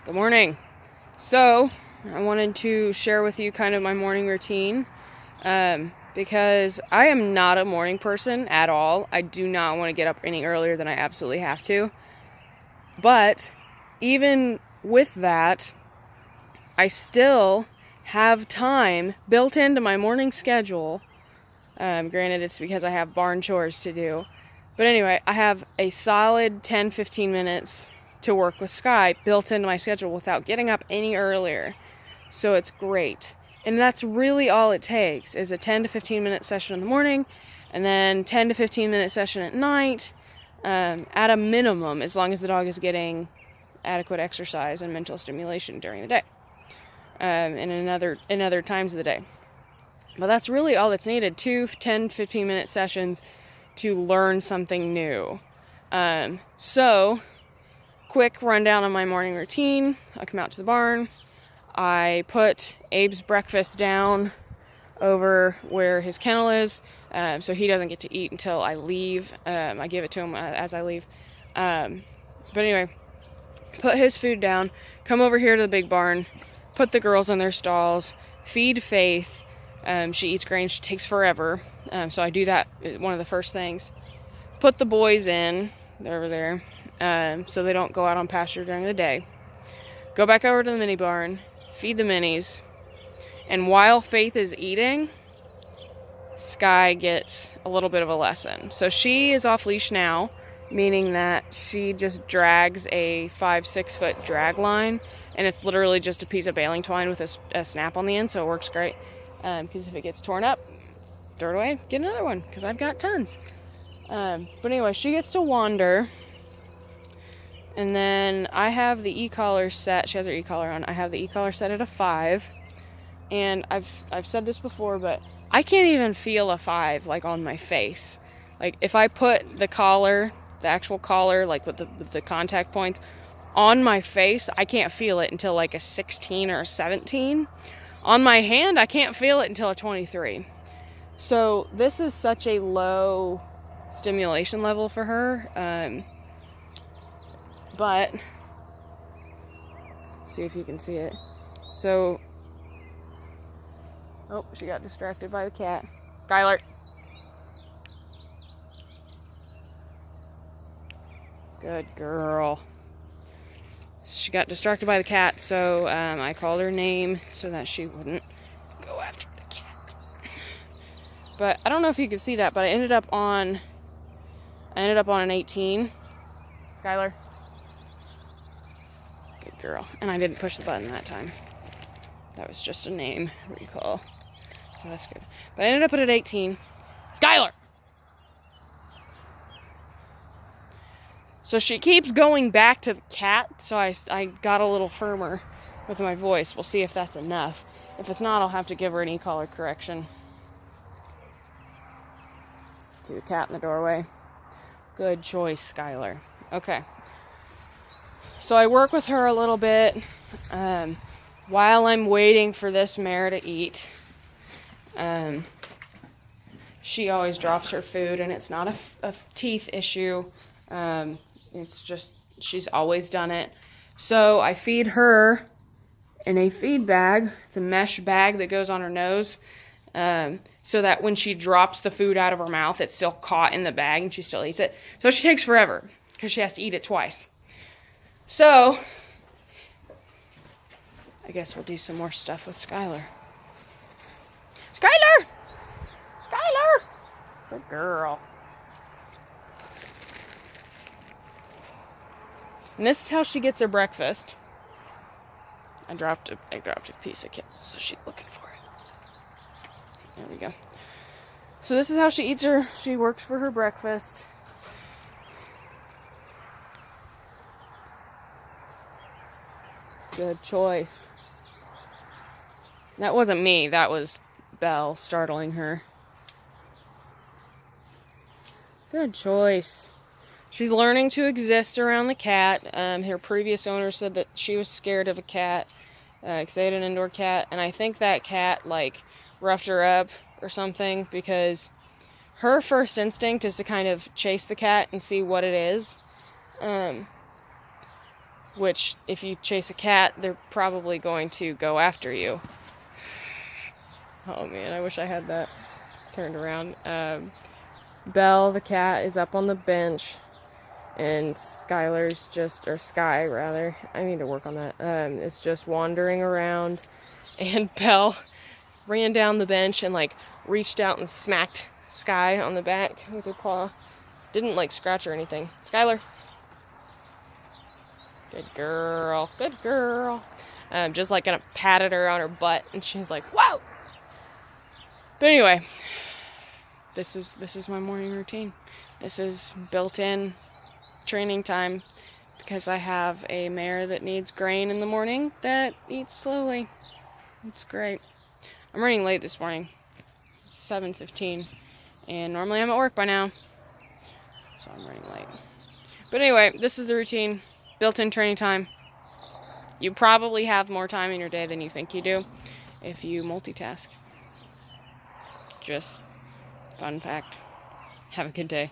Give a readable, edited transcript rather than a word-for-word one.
Good morning. So, I wanted to share with you kind of my morning routine because I am not a morning person at all. I do not want to get up any earlier than I absolutely have to. But even with that, I still have time built into my morning schedule. Granted, it's because I have barn chores to do. But anyway, I have a solid 10-15 minutes to work with Sky built into my schedule without getting up any earlier. So it's great. And that's really all it takes is a 10 to 15 minute session in the morning and then 10 to 15 minute session at night at a minimum, as long as the dog is getting adequate exercise and mental stimulation during the day and in other times of the day. But that's really all that's needed, 2 10-15 minute sessions to learn something new. So, quick rundown on my morning routine. I come out to the barn. I put Abe's breakfast down over where his kennel is, so he doesn't get to eat until I leave. I give it to him as I leave. But anyway, put his food down, come over here to the big barn, put the girls in their stalls, feed Faith. She eats grain. She takes forever. So I do that, one of the first things. Put the boys in. They're over there. So they don't go out on pasture during the day. Go back over to the mini barn. Feed the minis. And while Faith is eating, Sky gets a little bit of a lesson. So she is off leash now, meaning that she just drags a 5-6 foot drag line. And it's literally just a piece of baling twine with a snap on the end. So it works great. Because if it gets torn up, throw it away, get another one, because I've got tons. But anyway, she gets to wander, and then I have the e-collar set. She has her e-collar on. I have the e-collar set at a 5, and I've said this before, but I can't even feel a 5 like on my face. Like if I put the collar, the actual collar, like with the contact points on my face, I can't feel it until like a 16 or a 17. On my hand, I can't feel it until a 23. So this is such a low stimulation level for her. But, let's see if you can see it. So, oh, she got distracted by the cat. Skylar. Good girl. She got distracted by the cat, so I called her name so that she wouldn't go after the cat. But I don't know if you could see that, but I ended up on an 18. Skylar. Good girl. And I didn't push the button that time. That was just a name recall. So that's good. But I ended up at an 18. Skylar! So she keeps going back to the cat, so I got a little firmer with my voice. We'll see if that's enough. If it's not, I'll have to give her an e-collar correction. See the cat in the doorway. Good choice, Skylar. Okay. So I work with her a little bit while I'm waiting for this mare to eat. She always drops her food, and it's not a teeth issue. It's just, she's always done it. So I feed her in a feed bag. It's a mesh bag that goes on her nose. So that when she drops the food out of her mouth, it's still caught in the bag and she still eats it. So she takes forever because she has to eat it twice. So I guess we'll do some more stuff with Skylar. Skylar! Skylar! Good girl. And this is how she gets her breakfast. I dropped a piece of kibble, so she's looking for it. There we go. So this is how she eats her. She works for her breakfast. Good choice. That wasn't me. That was Belle startling her. Good choice. She's learning to exist around the cat. Her previous owner said that she was scared of a cat because they had an indoor cat, and I think that cat like roughed her up or something, because her first instinct is to kind of chase the cat and see what it is. which if you chase a cat, they're probably going to go after you. Oh man, I wish I had that turned around. Belle, the cat, is up on the bench, and Skylar's just, or Sky rather, I need to work on that, is just wandering around, and Belle ran down the bench and like reached out and smacked Sky on the back with her paw. Didn't like scratch or anything. Skylar. Good girl, good girl. Just like kind of patted her on her butt, and she's like, "Whoa!" But anyway, this is my morning routine. This is built-in training time because I have a mare that needs grain in the morning that eats slowly. It's great. I'm running late this morning, 7:15, and normally I'm at work by now, so I'm running late. But anyway, this is the routine. Built-in training time. You probably have more time in your day than you think you do if you multitask. Just fun fact. Have a good day.